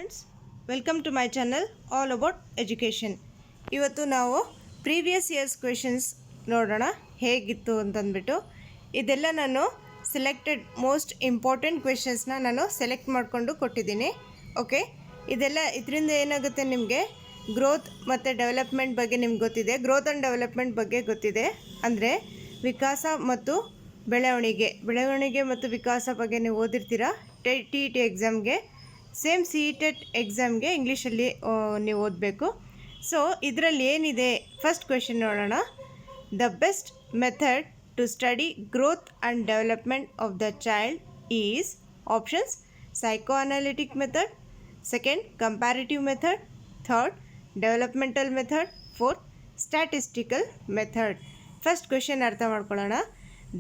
Friends, welcome to my channel all about education. ಇವತ್ತು ನಾವು previous years questions ನೋಡೋಣ ಹೇಗಿತ್ತು ಅಂತಂದ್ಬಿಟ್ಟು. ಇದೆಲ್ಲ ನಾನು ಸೆಲೆಕ್ಟೆಡ್ ಮೋಸ್ಟ್ ಇಂಪಾರ್ಟೆಂಟ್ ಕ್ವೆಶನ್ಸ್ನ ನಾನು ಸೆಲೆಕ್ಟ್ ಮಾಡಿಕೊಂಡು ಕೊಟ್ಟಿದ್ದೀನಿ. ಓಕೆ, ಇದರಿಂದ ಏನಾಗುತ್ತೆ, ನಿಮಗೆ ಗ್ರೋತ್ ಮತ್ತು ಡೆವಲಪ್ಮೆಂಟ್ ಬಗ್ಗೆ ನಿಮ್ಗೆ ಗೊತ್ತಿದೆ. ಗ್ರೋತ್ ಆ್ಯಂಡ್ ಡೆವಲಪ್ಮೆಂಟ್ ಬಗ್ಗೆ ಗೊತ್ತಿದೆ ಅಂದರೆ ವಿಕಾಸ ಮತ್ತು ಬೆಳವಣಿಗೆ ಮತ್ತು ವಿಕಾಸ ಬಗ್ಗೆ ನೀವು ಓದಿರ್ತೀರ. ಟಿ ಎಕ್ಸಾಮ್ಗೆ, ಸೇಮ್ CTET ಎಕ್ಸಾಮ್ಗೆ ಇಂಗ್ಲೀಷಲ್ಲಿ ನೀವು ಓದಬೇಕು. ಸೊ ಇದರಲ್ಲಿ ಏನಿದೆ, ಫಸ್ಟ್ ಕ್ವೆಶನ್ ನೋಡೋಣ. The best method to study growth and development of the child is options: psychoanalytic method, second comparative method, third developmental method, fourth statistical method. First question ಅರ್ಥ ಮಾಡ್ಕೊಳ್ಳೋಣ.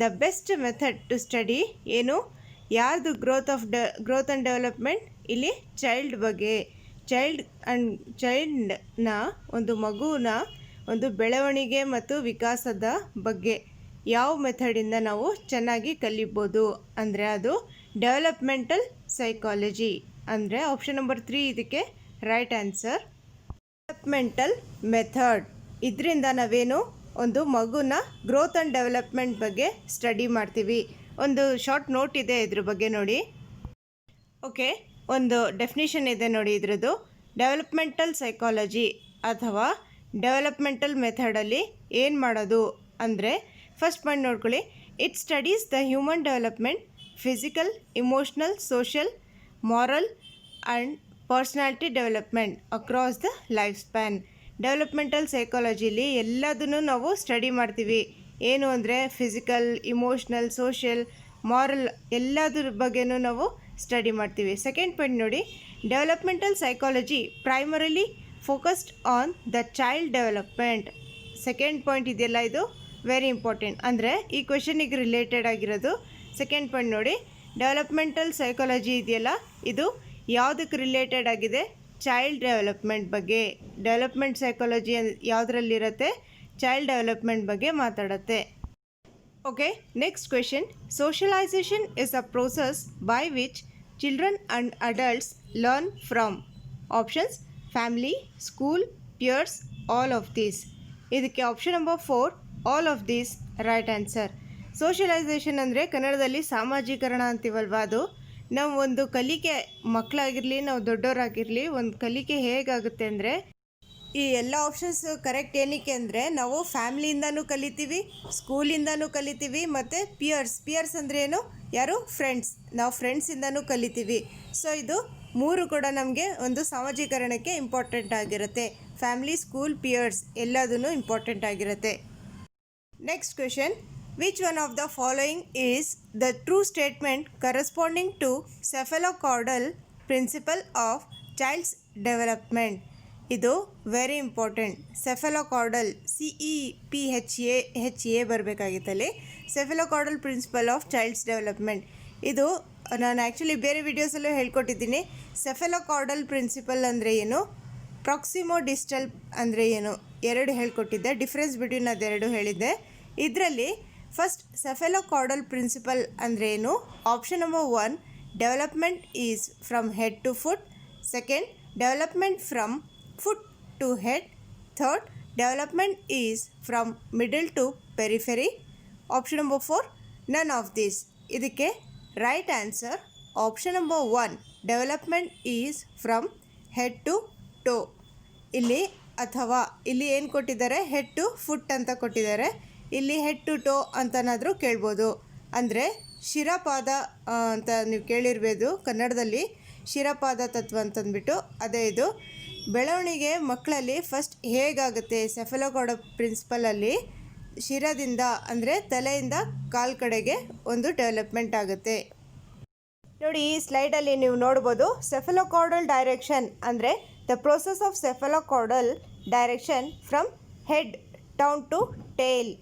The best method to study ಏನು, ಯಾರ್ದು growth and development? ಇಲ್ಲಿ child ಬಗ್ಗೆ, ಚೈಲ್ಡ್ನ ಒಂದು ಮಗುವಿನ ಒಂದು ಬೆಳವಣಿಗೆ ಮತ್ತು ವಿಕಾಸದ ಬಗ್ಗೆ ಯಾವ ಮೆಥಡಿಂದ ನಾವು ಚೆನ್ನಾಗಿ ಕಲಿಬೋದು ಅಂದರೆ ಅದು ಡೆವಲಪ್ಮೆಂಟಲ್ ಸೈಕಾಲಜಿ. ಅಂದರೆ ಆಪ್ಷನ್ ನಂಬರ್ 3 ಇದಕ್ಕೆ ರೈಟ್ ಆನ್ಸರ್. ಡೆವಲಪ್ಮೆಂಟಲ್ ಮೆಥಡ್, ಇದರಿಂದ ನಾವೇನು ಒಂದು ಮಗುನ ಗ್ರೋತ್ ಆ್ಯಂಡ್ ಡೆವಲಪ್ಮೆಂಟ್ ಬಗ್ಗೆ ಸ್ಟಡಿ ಮಾಡ್ತೀವಿ. ಒಂದು ಶಾರ್ಟ್ ನೋಟ್ ಇದೆ ಇದ್ರ ಬಗ್ಗೆ ನೋಡಿ. ಓಕೆ, ಒಂದು ಡೆಫಿನಿಷನ್ ಇದೆ ನೋಡಿ ಇದ್ರದ್ದು. ಡೆವಲಪ್ಮೆಂಟಲ್ ಸೈಕಾಲಜಿ ಅಥವಾ ಡೆವಲಪ್ಮೆಂಟಲ್ ಮೆಥಡಲ್ಲಿ ಏನು ಮಾಡೋದು ಅಂದರೆ, ಫಸ್ಟ್ ಪಾಯಿಂಟ್ ನೋಡ್ಕೊಳ್ಳಿ. It studies the human development, physical, emotional, social, moral and personality development across the life span. Developmental ಸೈಕಾಲಜಿಲಿ ಎಲ್ಲದನ್ನು ನಾವು ಸ್ಟಡಿ ಮಾಡ್ತೀವಿ. ಏನು ಅಂದರೆ ಫಿಸಿಕಲ್, ಇಮೋಷ್ನಲ್, ಸೋಷಿಯಲ್, ಮಾರಲ್ ಎಲ್ಲದ್ರ ಬಗ್ಗೆನೂ ನಾವು ಸ್ಟಡಿ ಮಾಡ್ತೀವಿ. ಸೆಕೆಂಡ್ ಪಾಯಿಂಟ್ ನೋಡಿ. Developmental psychology primarily focused on the child development. Second point ಇದೆಯಲ್ಲ, ಇದು ವೆರಿ ಇಂಪಾರ್ಟೆಂಟ್. ಅಂದರೆ ಈ ಕ್ವೆಶನಿಗೆ ರಿಲೇಟೆಡ್ ಆಗಿರೋದು ಸೆಕೆಂಡ್ ಪಾಯಿಂಟ್ ನೋಡಿ. ಡೆವಲಪ್ಮೆಂಟಲ್ ಸೈಕಾಲಜಿ ಇದೆಯಲ್ಲ, ಇದು ಯಾವುದಕ್ಕೆ ರಿಲೇಟೆಡ್ ಆಗಿದೆ? ಚೈಲ್ಡ್ ಡೆವಲಪ್ಮೆಂಟ್ ಬಗ್ಗೆ. ಡೆವಲಪ್ಮೆಂಟ್ ಸೈಕಾಲಜಿ ಯಾವುದರಲ್ಲಿರುತ್ತೆ? ಚೈಲ್ಡ್ ಡೆವಲಪ್ಮೆಂಟ್ ಬಗ್ಗೆ ಮಾತಾಡುತ್ತೆ. Okay, next question. Socialisation is a process by which children and adults learn from options: family, school, peers, all of these. ಇದಕ್ಕೆ option number 4 all of these right answer. Socialisation ಅಂದರೆ ಕನ್ನಡದಲ್ಲಿ ಸಾಮಾಜೀಕರಣ ಅಂತೀವಲ್ವ, ಅದು ನಾವು ಒಂದು ಕಲಿಕೆ, ಮಕ್ಕಳಾಗಿರಲಿ ನಾವು ದೊಡ್ಡವರಾಗಿರಲಿ, ಒಂದು ಕಲಿಕೆ ಹೇಗಾಗುತ್ತೆ ಅಂದರೆ, ಈ ಎಲ್ಲ ಆಪ್ಷನ್ಸ್ ಕರೆಕ್ಟ್ ಏನಕ್ಕೆ ಅಂದರೆ ನಾವು ಫ್ಯಾಮ್ಲಿಯಿಂದನೂ ಕಲಿತೀವಿ, ಸ್ಕೂಲಿಂದನೂ ಕಲಿತೀವಿ, ಮತ್ತು ಪಿಯರ್ಸ್ ಅಂದರೆ ಏನು? ಯಾರು? ಫ್ರೆಂಡ್ಸ್. ನಾವು ಫ್ರೆಂಡ್ಸಿಂದನೂ ಕಲಿತೀವಿ. ಸೊ ಇದು ಮೂರು ಕೂಡ ನಮಗೆ ಒಂದು ಸಾಮಾಜೀಕರಣಕ್ಕೆ ಇಂಪಾರ್ಟೆಂಟ್ ಆಗಿರುತ್ತೆ. ಫ್ಯಾಮ್ಲಿ, ಸ್ಕೂಲ್, ಪಿಯರ್ಸ್ ಎಲ್ಲದೂ ಇಂಪಾರ್ಟೆಂಟ್ ಆಗಿರುತ್ತೆ. Next question. Which one of the following is the true statement corresponding to cephalocaudal principle of child's development? ಇದು ವೆರಿ ಇಂಪಾರ್ಟೆಂಟ್. ಸೆಫೆಲೋಕಾರ್ಡಲ್, CEPHA ಬರಬೇಕಾಗಿತ್ತಲ್ಲಿ. Cephalocaudal principle of child's development. ಇದು ನಾನು actually ಬೇರೆ ವಿಡಿಯೋಸಲ್ಲೂ ಹೇಳ್ಕೊಟ್ಟಿದ್ದೀನಿ. ಸೆಫೆಲೋಕಾರ್ಡಲ್ principle ಅಂದರೆ ಏನು, ಪ್ರಾಕ್ಸಿಮೋ distal ಅಂದರೆ ಏನು, ಎರಡು ಹೇಳ್ಕೊಟ್ಟಿದ್ದೆ. ಡಿಫ್ರೆನ್ಸ್ ಬಿಟ್ವೀನ್ ಅದೆರಡು ಹೇಳಿದ್ದೆ. ಇದರಲ್ಲಿ ಫಸ್ಟ್ ಸೆಫೆಲೋಕಾರ್ಡಲ್ ಪ್ರಿನ್ಸಿಪಲ್ ಅಂದರೆ ಏನು? Option number 1 development is from head to foot, second development from foot to head, third development is from middle to periphery, option number 4 none of this. ಇದಕ್ಕೆ right answer option number 1 development is from head to toe. ಇಲ್ಲಿ ಏನು ಕೊಟ್ಟಿದ್ದಾರೆ? Head to foot ಅಂತ ಕೊಟ್ಟಿದ್ದಾರೆ. ಇಲ್ಲಿ head to ಟೋ ಅಂತನಾದರೂ ಕೇಳ್ಬೋದು. ಅಂದರೆ ಶಿರಪಾದ ಅಂತ ನೀವು ಕೇಳಿರ್ಬೋದು ಕನ್ನಡದಲ್ಲಿ, ಶಿರಪಾದ ತತ್ವ ಅಂತಂದ್ಬಿಟ್ಟು. ಅದೇ ಇದು ಬೆಳವಣಿಗೆ ಮಕ್ಕಳಲ್ಲಿ ಫಸ್ಟ್ ಹೇಗಾಗುತ್ತೆ? ಸೆಫೆಲೋಕಾರ್ಡಲ್ ಪ್ರಿನ್ಸಿಪಲಲ್ಲಿ ಶಿರದಿಂದ ಅಂದರೆ ತಲೆಯಿಂದ ಕಾಲು ಕಡೆಗೆ ಒಂದು ಡೆವಲಪ್ಮೆಂಟ್ ಆಗುತ್ತೆ. ನೋಡಿ ಈ ಸ್ಲೈಡಲ್ಲಿ ನೀವು ನೋಡ್ಬೋದು. ಸೆಫೆಲೋಕಾರ್ಡಲ್ ಡೈರೆಕ್ಷನ್ ಅಂದರೆ the process of cephalocaudal direction from head down to tail.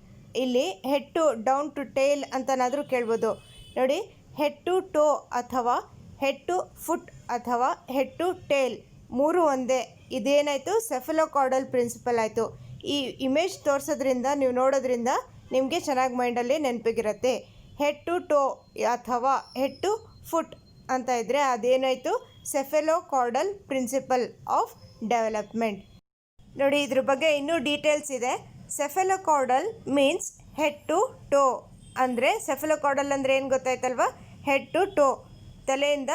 ಇಲ್ಲಿ head to down to tail ಅಂತನಾದರೂ ಕೇಳ್ಬೋದು. ನೋಡಿ, ಹೆಡ್ ಟು ಟೋ ಅಥವಾ ಹೆಡ್ ಟು ಫುಟ್ ಅಥವಾ ಹೆಡ್ ಟು ಟೇಲ್ ಮೂರು ಒಂದೇ. ಇದೇನಾಯಿತು? ಸೆಫೆಲೋಕಾರ್ಡಲ್ ಪ್ರಿನ್ಸಿಪಲ್ ಆಯಿತು. ಈ ಇಮೇಜ್ ತೋರಿಸೋದ್ರಿಂದ, ನೀವು ನೋಡೋದ್ರಿಂದ ನಿಮಗೆ ಚೆನ್ನಾಗಿ ಮೈಂಡಲ್ಲಿ ನೆನಪಿಗಿರುತ್ತೆ. ಹೆಡ್ ಟು ಟೋ ಅಥವಾ ಹೆಡ್ ಟು ಫುಟ್ ಅಂತ ಇದ್ದರೆ ಅದೇನಾಯಿತು? ಸೆಫೆಲೋಕಾರ್ಡಲ್ ಪ್ರಿನ್ಸಿಪಲ್ ಆಫ್ ಡೆವಲಪ್ಮೆಂಟ್. ನೋಡಿ, ಇದ್ರ ಬಗ್ಗೆ ಇನ್ನೂ ಡೀಟೇಲ್ಸ್ ಇದೆ. ಸೆಫೆಲೋಕಾರ್ಡಲ್ ಮೀನ್ಸ್ ಹೆಡ್ ಟು ಟೋ. ಅಂದರೆ ಸೆಫೆಲೋಕಾರ್ಡಲ್ ಅಂದರೆ ಏನು ಗೊತ್ತಾಯ್ತಲ್ವ? ಹೆಡ್ ಟು ಟೋ, ತಲೆಯಿಂದ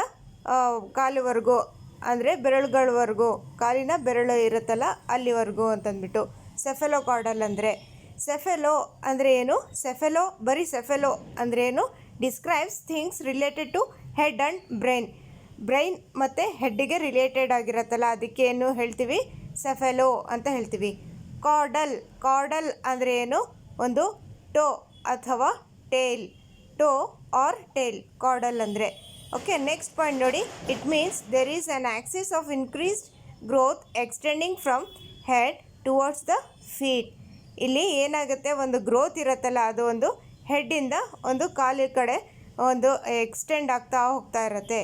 ಕಾಲುವರೆಗೂ, ಅಂದರೆ ಬೆರಳುಗಳವರೆಗೂ, ಕಾಲಿನ ಬೆರಳು ಇರುತ್ತಲ್ಲ ಅಲ್ಲಿವರೆಗೂ ಅಂತಂದ್ಬಿಟ್ಟು ಸೆಫೆಲೋಕಾರ್ಡಲ್ ಅಂದರೆ. ಸೆಫೆಲೋ ಅಂದರೆ ಏನು? ಸೆಫೆಲೋ, ಬರೀ ಸೆಫೆಲೋ ಅಂದರೆ ಏನು? Describes things related to head and brain ಮತ್ತು ಹೆಡ್ಡಿಗೆ ರಿಲೇಟೆಡ್ ಆಗಿರುತ್ತಲ್ಲ, ಅದಕ್ಕೆ ಏನು ಹೇಳ್ತೀವಿ? ಸೆಫೆಲೋ ಅಂತ ಹೇಳ್ತೀವಿ. ಕಾರ್ಡಲ್ ಅಂದರೆ ಏನು? ಒಂದು ಟೋ ಅಥವಾ tail. Toe or tail, caudal ಅಂದರೆ. ಓಕೆ, ನೆಕ್ಸ್ಟ್ ಪಾಯಿಂಟ್ ನೋಡಿ. It means there is an axis of increased growth extending from head towards the feet. ಇಲ್ಲಿ ಏನಾಗುತ್ತೆ, ಒಂದು ಗ್ರೋತ್ ಇರುತ್ತಲ್ಲ, ಅದು ಒಂದು ಹೆಡ್ಡಿಂದ ಒಂದು ಕಾಲಿನ ಕಡೆ ಒಂದು ಎಕ್ಸ್ಟೆಂಡ್ ಆಗ್ತಾ ಹೋಗ್ತಾ ಇರುತ್ತೆ.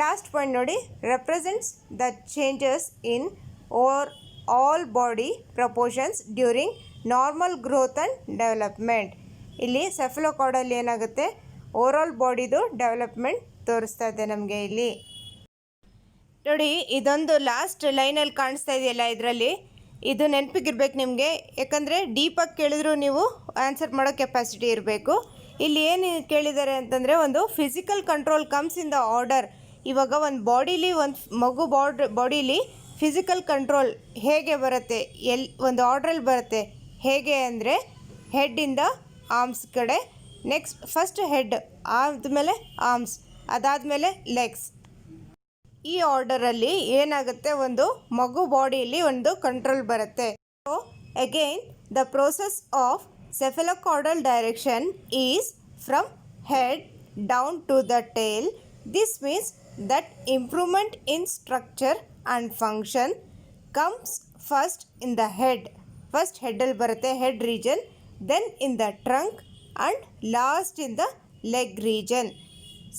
ಲಾಸ್ಟ್ ಪಾಯಿಂಟ್ ನೋಡಿ. Represents the changes in all body proportions during normal growth and development. ಇಲ್ಲಿ ಸೆಫೆಲೋಕಾರ್ಡಲ್ ಏನಾಗುತ್ತೆ, ಓವರಾಲ್ ಬಾಡಿದು ಡೆವಲಪ್ಮೆಂಟ್ ತೋರಿಸ್ತಾ ಇದೆ ನಮಗೆ ಇಲ್ಲಿ. ನೋಡಿ, ಇದೊಂದು ಲಾಸ್ಟ್ ಲೈನಲ್ಲಿ ಕಾಣಿಸ್ತಾ ಇದೆಯಲ್ಲ, ಇದರಲ್ಲಿ ಇದು ನೆನಪಿಗಿರ್ಬೇಕು ನಿಮಗೆ. ಯಾಕಂದರೆ ಡೀಪಾಗಿ ಕೇಳಿದ್ರು ನೀವು ಆನ್ಸರ್ ಮಾಡೋ ಕೆಪಾಸಿಟಿ ಇರಬೇಕು. ಇಲ್ಲಿ ಏನು ಕೇಳಿದ್ದಾರೆ ಅಂತಂದರೆ, ಒಂದು physical control comes in the order. ಇವಾಗ ಒಂದು ಬಾಡೀಲಿ, ಒಂದು ಮಗು ಬಾಡೀಲಿ ಫಿಸಿಕಲ್ ಕಂಟ್ರೋಲ್ ಹೇಗೆ ಬರುತ್ತೆ, ಒಂದು ಆರ್ಡ್ರಲ್ಲಿ ಬರುತ್ತೆ. ಹೇಗೆ ಅಂದರೆ ಹೆಡ್ಡಿಂದ ಆರ್ಮ್ಸ್ ಕಡೆ, ನೆಕ್ಸ್ಟ್ ಫಸ್ಟ್ ಹೆಡ್, ಆದಮೇಲೆ ಆರ್ಮ್ಸ್, ಅದಾದಮೇಲೆ ಲೆಗ್ಸ್. ಈ ಆರ್ಡರಲ್ಲಿ ಏನಾಗುತ್ತೆ, ಒಂದು ಮಗು ಬಾಡಿಯಲ್ಲಿ ಒಂದು ಕಂಟ್ರೋಲ್ ಬರುತ್ತೆ. So again the process of cephalocaudal direction is from head down to the tail. This means that improvement in structure and function comes first in the head. First ಹೆಡ್ಡಲ್ಲಿ ಬರುತ್ತೆ, head region, then in the trunk and last in the leg region.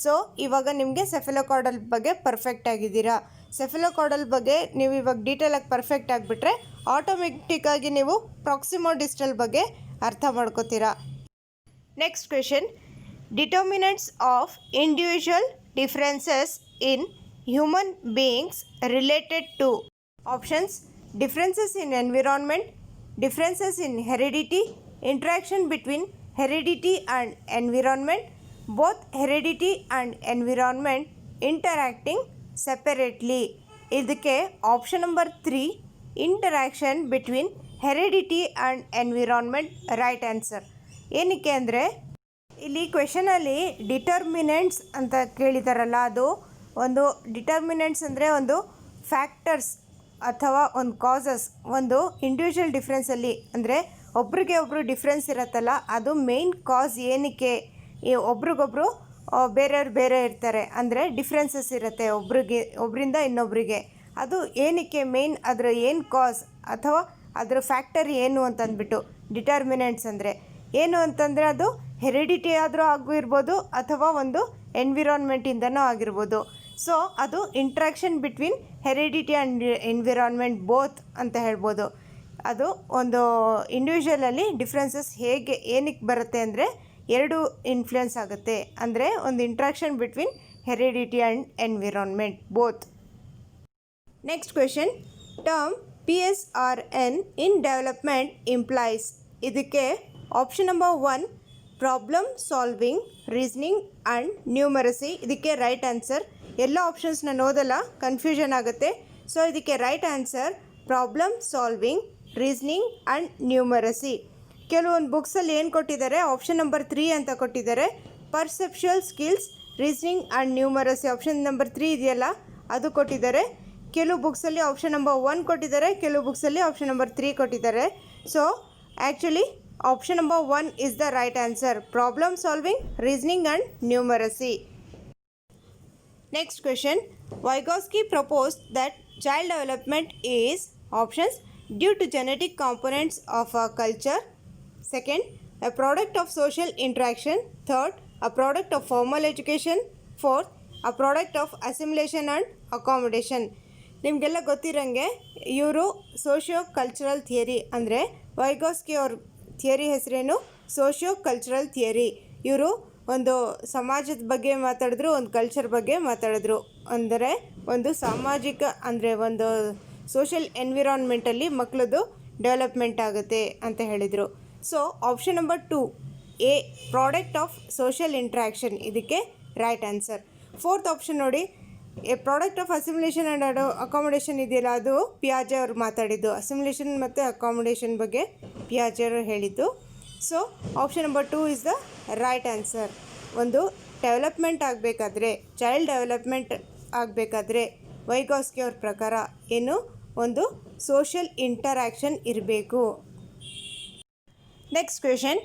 So ಇವಾಗ ನಿಮಗೆ ಸೆಫೆಲೋಕಾರ್ಡಲ್ ಬಗ್ಗೆ perfect ಆಗಿದ್ದೀರಾ. ಸೆಫೆಲೋಕಾರ್ಡಲ್ ಬಗ್ಗೆ ನೀವು ಇವಾಗ ಡೀಟೇಲಾಗಿ perfect ಆಗಿಬಿಟ್ರೆ ಆಟೋಮೆಟಿಕ್ಕಾಗಿ ನೀವು ಪ್ರಾಕ್ಸಿಮೋ ಡಿಸ್ಟಲ್ ಬಗ್ಗೆ ಅರ್ಥ ಮಾಡ್ಕೋತೀರಾ. Next question. Determinants of individual differences in human beings related to. Options: differences in environment, differences in heredity, interaction between heredity and environment, both heredity and environment interacting separately. ಇದಕ್ಕೆ option number 3 interaction between heredity and environment right answer. ಏನಕ್ಕೆ ಅಂದರೆ ಇಲ್ಲಿ ಕ್ವೆಶನಲ್ಲಿ determinants ಅಂತ ಕೇಳಿದಾರಲ್ಲ, ಅದು ಒಂದು determinants ಅಂದರೆ ಒಂದು factors ಅಥವಾ ಒಂದು ಕಾಸಸ್. ಒಂದು ಇಂಡಿವಿಜುವಲ್ ಡಿಫ್ರೆನ್ಸಲ್ಲಿ ಅಂದರೆ ಒಬ್ರಿಗೆ ಒಬ್ಬರು ಡಿಫ್ರೆನ್ಸ್ ಇರುತ್ತಲ್ಲ, ಅದು ಮೇಯ್ನ್ ಕಾಸ್. ಏನಕ್ಕೆ ಒಬ್ರಿಗೊಬ್ರು ಬೇರೆಯವ್ರು ಬೇರೆ ಇರ್ತಾರೆ, ಅಂದರೆ ಡಿಫ್ರೆನ್ಸಸ್ ಇರುತ್ತೆ ಒಬ್ಬರಿಂದ ಇನ್ನೊಬ್ಬರಿಗೆ. ಅದು ಏನಕ್ಕೆ ಮೇಯ್ನ್, ಅದರ ಏನು ಕಾಸ್ ಅಥವಾ ಅದರ ಫ್ಯಾಕ್ಟರ್ ಏನು ಅಂತಂದ್ಬಿಟ್ಟು ಡಿಟರ್ಮಿನೆಂಟ್ಸ್ ಅಂದರೆ ಏನು ಅಂತಂದರೆ, ಅದು ಹೆರಿಡಿಟಿ ಆದರೂ ಆಗಿರ್ಬೋದು ಅಥವಾ ಒಂದು ಎನ್ವಿರಾನ್ಮೆಂಟಿಂದನೂ ಆಗಿರ್ಬೋದು. ಸೊ ಅದು interaction between heredity and environment both ಅಂತ ಹೇಳ್ಬೋದು. ಅದು ಒಂದು ಇಂಡಿವಿಜುವಲಲ್ಲಿ ಡಿಫ್ರೆನ್ಸಸ್ ಹೇಗೆ ಏನಕ್ಕೆ ಬರುತ್ತೆ ಅಂದರೆ ಎರಡು ಇನ್ಫ್ಲುಯೆನ್ಸ್ ಆಗುತ್ತೆ. ಅಂದರೆ ಒಂದು interaction between heredity and environment both. Next question. Term PSRN in development implies. ಇದಕ್ಕೆ option number 1 problem solving, reasoning and numeracy. ಇದಕ್ಕೆ ರೈಟ್ ಆನ್ಸರ್. ಎಲ್ಲ ಆಪ್ಷನ್ಸ್ನ ಓದಲ್ಲ, ಕನ್ಫ್ಯೂಷನ್ ಆಗುತ್ತೆ. ಸೊ ಇದಕ್ಕೆ right answer problem solving, reasoning and numeracy. ಕೆಲವೊಂದು ಬುಕ್ಸಲ್ಲಿ ಏನು ಕೊಟ್ಟಿದ್ದಾರೆ, ಆಪ್ಷನ್ ನಂಬರ್ 3 ಅಂತ ಕೊಟ್ಟಿದ್ದಾರೆ. Perceptual skills, reasoning and numeracy option number 3 ಇದೆಯಲ್ಲ, ಅದು ಕೊಟ್ಟಿದ್ದಾರೆ. ಕೆಲವು ಬುಕ್ಸಲ್ಲಿ ಆಪ್ಷನ್ ನಂಬರ್ 1 ಕೊಟ್ಟಿದ್ದಾರೆ, ಕೆಲವು ಬುಕ್ಸಲ್ಲಿ ಆಪ್ಷನ್ ನಂಬರ್ 3 ಕೊಟ್ಟಿದ್ದಾರೆ. So actually option number 1 is the right answer. Problem solving, reasoning and numeracy. Next question. Vygotsky proposed that child development is options: due to genetic components of a culture, second a product of social interaction, third a product of formal education, fourth a product of assimilation and accommodation. ನಿಮಗೆಲ್ಲ ಗೊತ್ತಿರಂಗೆ ಇವರು socio cultural theory ಅಂದರೆ ವೈಗೋಸ್ಕಿ ಅವ್ರ theory ಹೆಸರೇನು? Socio cultural theory. ಇವರು ಒಂದು ಸಮಾಜದ ಬಗ್ಗೆ ಮಾತಾಡಿದ್ರು, ಒಂದು ಕಲ್ಚರ್ ಬಗ್ಗೆ ಮಾತಾಡಿದ್ರು. ಅಂದರೆ ಒಂದು ಸಾಮಾಜಿಕ ಅಂದರೆ ಒಂದು ಸೋಷಿಯಲ್ ಎನ್ವಿರಾನ್ಮೆಂಟಲ್ಲಿ ಮಕ್ಕಳದು ಡೆವಲಪ್ಮೆಂಟ್ ಆಗುತ್ತೆ ಅಂತ ಹೇಳಿದರು. So option number 2 A product of social interaction, ಇದಕ್ಕೆ ರೈಟ್ ಆನ್ಸರ್. ಫೋರ್ತ್ ಆಪ್ಷನ್ ನೋಡಿ, A product of assimilation and accommodation ಇದೆಯಲ್ಲ, ಅದು ಪಿಯಾಜೆ ಅವರು ಮಾತಾಡಿದ್ದು. ಅಸಿಮ್ಯುಲೇಷನ್ ಮತ್ತು ಅಕಾಮಡೇಷನ್ ಬಗ್ಗೆ ಪಿಯಾಜೆ ಅವರು ಹೇಳಿದ್ದು. So option number 2 is the right answer. ಒಂದು ಡೆವಲಪ್ಮೆಂಟ್ ಆಗಬೇಕಾದ್ರೆ, ಚೈಲ್ಡ್ ಡೆವಲಪ್ಮೆಂಟ್ ಆಗಬೇಕಾದ್ರೆ ವೈಗಾಸ್ಕಿ ಅವ್ರ ಪ್ರಕಾರ ಏನು, ಒಂದು ಸೋಷಿಯಲ್ ಇಂಟರಾಕ್ಷನ್ ಇರಬೇಕು. Next question,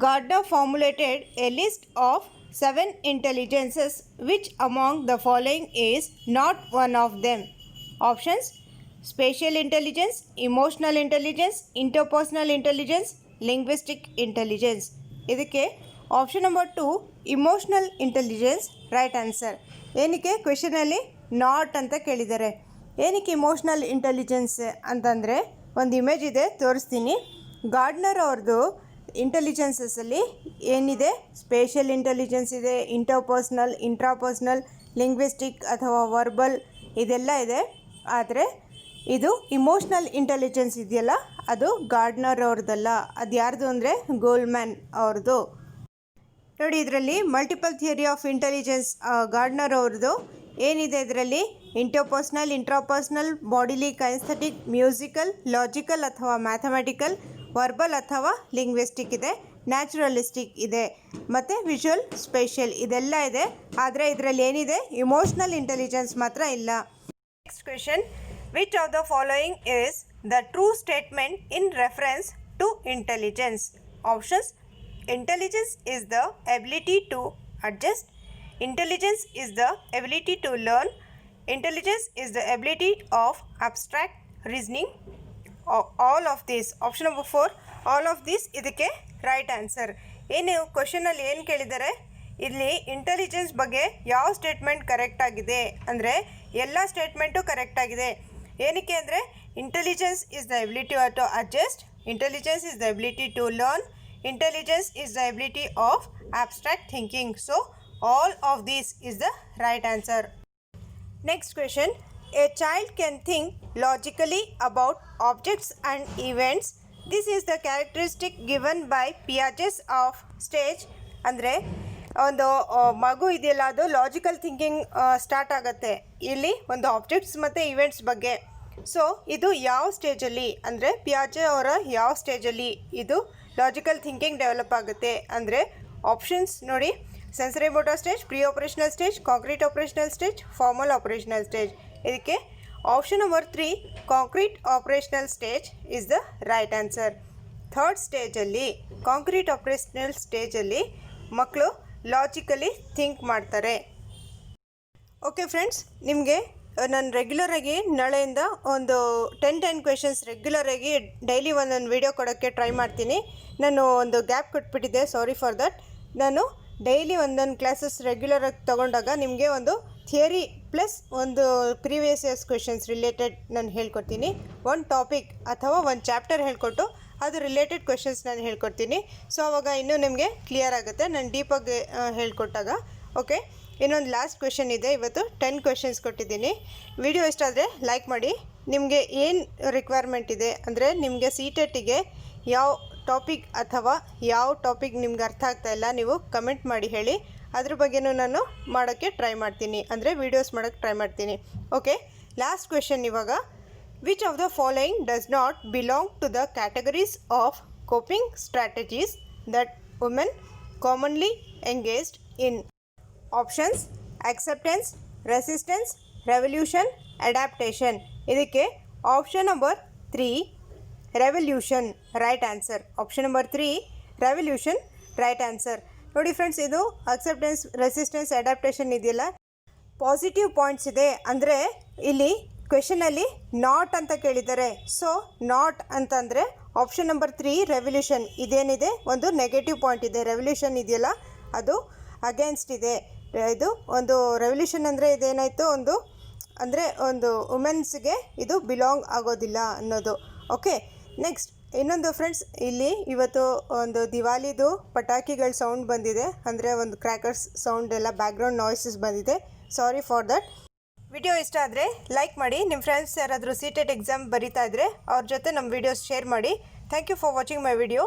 Gardner formulated A list of 7 intelligences. Which among the following is not one of them? Options: spatial intelligence, emotional intelligence, interpersonal intelligence, linguistic intelligence. ಇದಕ್ಕೆ option number 2 emotional intelligence right answer. ಏನಕ್ಕೆ ಕ್ವೆಶನಲ್ಲಿ not ಅಂತ ಕೇಳಿದ್ದಾರೆ. ಏನಕ್ಕೆ emotional intelligence ಅಂತಂದರೆ, ಒಂದು image ಇದೆ, ತೋರಿಸ್ತೀನಿ. Gardner ಅವ್ರದ್ದು ಇಂಟೆಲಿಜೆನ್ಸಸ್ಸಲ್ಲಿ ಏನಿದೆ, ಸ್ಪೇಷಿಯಲ್ ಇಂಟೆಲಿಜೆನ್ಸ್ ಇದೆ, ಇಂಟರ್ಪರ್ಸ್ನಲ್, ಇಂಟ್ರಾಪರ್ಸ್ನಲ್, ಲಿಂಗ್ವಿಸ್ಟಿಕ್ ಅಥವಾ ವರ್ಬಲ್ ಇದೆಲ್ಲ ಇದೆ. ಆದರೆ ಇದು ಇಮೋಷ್ನಲ್ ಇಂಟೆಲಿಜೆನ್ಸ್ ಇದೆಯಲ್ಲ, ಅದು ಗಾರ್ಡ್ನರ್ ಅವ್ರದ್ದಲ್ಲ. ಅದು ಯಾರ್ದು ಅಂದರೆ ಗೋಲ್ಮ್ಯಾನ್ ಅವ್ರದ್ದು. ನೋಡಿ, ಇದರಲ್ಲಿ multiple theory of intelligence Gardner ಅವ್ರದ್ದು ಏನಿದೆ, ಇದರಲ್ಲಿ ಇಂಟರ್ಪರ್ಸ್ನಲ್, ಇಂಟ್ರಾಪರ್ಸ್ನಲ್, ಬಾಡಿಲಿ ಕೈನೆಸ್ಥೆಟಿಕ್, ಮ್ಯೂಸಿಕಲ್, ಲಾಜಿಕಲ್ ಅಥವಾ ಮ್ಯಾಥಮೆಟಿಕಲ್, ವರ್ಬಲ್ ಅಥವಾ ಲಿಂಗ್ವಿಸ್ಟಿಕ್ ಇದೆ, ನ್ಯಾಚುರಲಿಸ್ಟಿಕ್ ಇದೆ, ಮತ್ತು ವಿಜುವಲ್ ಸ್ಪೇಷಿಯಲ್ ಇದೆಲ್ಲ ಇದೆ. ಆದರೆ ಇದರಲ್ಲಿ ಏನಿದೆ, ಇಮೋಷ್ನಲ್ ಇಂಟೆಲಿಜೆನ್ಸ್ ಮಾತ್ರ ಇಲ್ಲ. Next question, which of the following is the true statement in reference to intelligence? Options: intelligence is the ability to adjust, intelligence is the ability to learn, intelligence is the ability of abstract reasoning, all of this. Option number 4 all of this ಇದಕ್ಕೆ right answer. ಏನು ಕ್ವಶನಲ್ಲಿ ಏನು ಕೇಳಿದ್ದಾರೆ, ಇಲ್ಲಿ intelligence ಬಗ್ಗೆ ಯಾವ statement correct ಆಗಿದೆ ಅಂದರೆ ಎಲ್ಲ ಸ್ಟೇಟ್ಮೆಂಟು ಕರೆಕ್ಟ್ ಆಗಿದೆ. ಏನಕ್ಕೆ ಅಂದರೆ intelligence is the ability to adjust, intelligence is the ability to learn, intelligence is the ability of abstract thinking. So all of this is the right answer. Next question, a child can think logically about objects and events. This is the characteristic given by Piaget's of stage. ಅಂದರೆ ಒಂದು ಮಗು ಇದೆಯಲ್ಲ, ಅದು logical thinking start ಆಗುತ್ತೆ ಇಲ್ಲಿ ಒಂದು objects ಮತ್ತು events ಬಗ್ಗೆ. ಸೊ ಇದು ಯಾವ ಸ್ಟೇಜಲ್ಲಿ ಅಂದರೆ ಪಿಯಾಜೆ ಅವರ ಯಾವ ಸ್ಟೇಜಲ್ಲಿ ಇದು ಲಾಜಿಕಲ್ ಥಿಂಕಿಂಗ್ ಡೆವಲಪ್ ಆಗುತ್ತೆ ಅಂದರೆ ಆಪ್ಷನ್ಸ್ ನೋಡಿ, sensory motor stage, pre operational stage, concrete operational stage, formal operational stage. ಇದಕ್ಕೆ option number 3 concrete operational stage is the right answer. Third ಸ್ಟೇಜಲ್ಲಿ, ಕಾಂಕ್ರೀಟ್ ಆಪರೇಷನಲ್ ಸ್ಟೇಜಲ್ಲಿ ಮಕ್ಕಳು ಲಾಜಿಕಲಿ ಥಿಂಕ್ ಮಾಡ್ತಾರೆ. ಓಕೆ ಫ್ರೆಂಡ್ಸ್, ನಿಮಗೆ ನಾನು ರೆಗ್ಯುಲರಾಗಿ ನಾಳೆಯಿಂದ ಒಂದು 10 ಕ್ವೆಶನ್ಸ್ ರೆಗ್ಯುಲರಾಗಿ ಡೈಲಿ ಒಂದೊಂದು ವೀಡಿಯೋ ಕೊಡೋಕ್ಕೆ ಟ್ರೈ ಮಾಡ್ತೀನಿ. ನಾನು ಒಂದು ಗ್ಯಾಪ್ ಕೊಟ್ಬಿಟ್ಟಿದ್ದೆ, ಸಾರಿ ಫಾರ್ ದಟ್. ನಾನು ಡೈಲಿ ಒಂದೊಂದು ಕ್ಲಾಸಸ್ ರೆಗ್ಯುಲರಾಗಿ ತೊಗೊಂಡಾಗ ನಿಮಗೆ ಒಂದು ಥಿಯರಿ ಪ್ಲಸ್ ಒಂದು ಪ್ರೀವಿಯಸ್ ಇಯರ್ಸ್ ಕ್ವೆಶನ್ಸ್ ರಿಲೇಟೆಡ್ ನಾನು ಹೇಳ್ಕೊಡ್ತೀನಿ. ಒಂದು ಟಾಪಿಕ್ ಅಥವಾ ಒಂದು ಚಾಪ್ಟರ್ ಹೇಳ್ಕೊಟ್ಟು ಅದು ರಿಲೇಟೆಡ್ ಕ್ವೆಶನ್ಸ್ ನಾನು ಹೇಳ್ಕೊಡ್ತೀನಿ. ಸೊ ಆವಾಗ ಇನ್ನೂ ನಿಮಗೆ ಕ್ಲಿಯರ್ ಆಗುತ್ತೆ ನಾನು ಡೀಪಾಗಿ ಹೇಳ್ಕೊಟ್ಟಾಗ. ಓಕೆ, ಇನ್ನೊಂದು ಲಾಸ್ಟ್ ಕ್ವೆಶನ್ ಇದೆ. ಇವತ್ತು 10 ಕ್ವೆಶನ್ಸ್ ಕೊಟ್ಟಿದ್ದೀನಿ. ವಿಡಿಯೋ ಇಷ್ಟ ಆದರೆ ಲೈಕ್ ಮಾಡಿ. ನಿಮಗೆ ಏನು ರಿಕ್ವೈರ್ಮೆಂಟ್ ಇದೆ ಅಂದರೆ ನಿಮಗೆ CTETಗೆ ಯಾವ ಟಾಪಿಕ್ ಅಥವಾ ಯಾವ ಟಾಪಿಕ್ ನಿಮ್ಗೆ ಅರ್ಥ ಆಗ್ತಾಯಿಲ್ಲ ನೀವು ಕಮೆಂಟ್ ಮಾಡಿ ಹೇಳಿ, ಅದ್ರ ಬಗ್ಗೆನೂ ನಾನು ಮಾಡೋಕ್ಕೆ ಟ್ರೈ ಮಾಡ್ತೀನಿ, ಅಂದರೆ ವೀಡಿಯೋಸ್ ಮಾಡೋಕ್ಕೆ ಟ್ರೈ ಮಾಡ್ತೀನಿ. ಓಕೆ, ಲಾಸ್ಟ್ ಕ್ವೆಶನ್ ಇವಾಗ, which of the following does not belong to the categories of coping strategies that women commonly engaged in? Options: acceptance, resistance, revolution, adaptation. ಇದಕ್ಕೆ option number 3 revolution right answer. Option number 3 revolution right answer. ನೋಡಿ friends, ಇದು acceptance, resistance, adaptation ಇದೆಯಲ್ಲ, positive points ಇದೆ. ಅಂದರೆ ಇಲ್ಲಿ ಕ್ವೆಶನಲ್ಲಿ not ಅಂತ ಕೇಳಿದ್ದಾರೆ. ಸೊ ನಾಟ್ ಅಂತಂದರೆ ಆಪ್ಷನ್ ನಂಬರ್ 3 ರೆವಲ್ಯೂಷನ್ ಇದೇನಿದೆ ಒಂದು ನೆಗೆಟಿವ್ ಪಾಯಿಂಟ್ ಇದೆ. ರೆವಲ್ಯೂಷನ್ ಇದೆಯಲ್ಲ ಅದು ಅಗೇನ್ಸ್ಟ್ ಇದೆ. ಇದು ಒಂದು ರೆವಲ್ಯೂಷನ್ ಅಂದರೆ ಇದೇನಾಯಿತು, ಒಂದು ಅಂದರೆ ಒಂದು ವುಮೆನ್ಸ್ಗೆ ಇದು ಬಿಲಾಂಗ್ ಆಗೋದಿಲ್ಲ ಅನ್ನೋದು. ಓಕೆ, ನೆಕ್ಸ್ಟ್ ಇನ್ನೊಂದು ಫ್ರೆಂಡ್ಸ್, ಇಲ್ಲಿ ಇವತ್ತು ಒಂದು ದಿವಾಲಿದು ಪಟಾಕಿಗಳ ಸೌಂಡ್ ಬಂದಿದೆ, ಅಂದರೆ ಒಂದು ಕ್ರ್ಯಾಕರ್ಸ್ ಸೌಂಡ್ ಎಲ್ಲ ಬ್ಯಾಕ್ಗ್ರೌಂಡ್ ನಾಯ್ಸಸ್ ಬಂದಿದೆ. Sorry for that. ವಿಡಿಯೋ ಇಷ್ಟ ಆದರೆ ಲೈಕ್ ಮಾಡಿ. ನಿಮ್ಮ ಫ್ರೆಂಡ್ಸ್ ಯಾರಾದರೂ CTET ಎಕ್ಸಾಮ್ ಬರೀತಾ ಇದ್ದರೆ ಅವ್ರ ಜೊತೆ ನಮ್ಮ ವಿಡಿಯೋಸ್ ಶೇರ್ ಮಾಡಿ. Thank you for watching my video.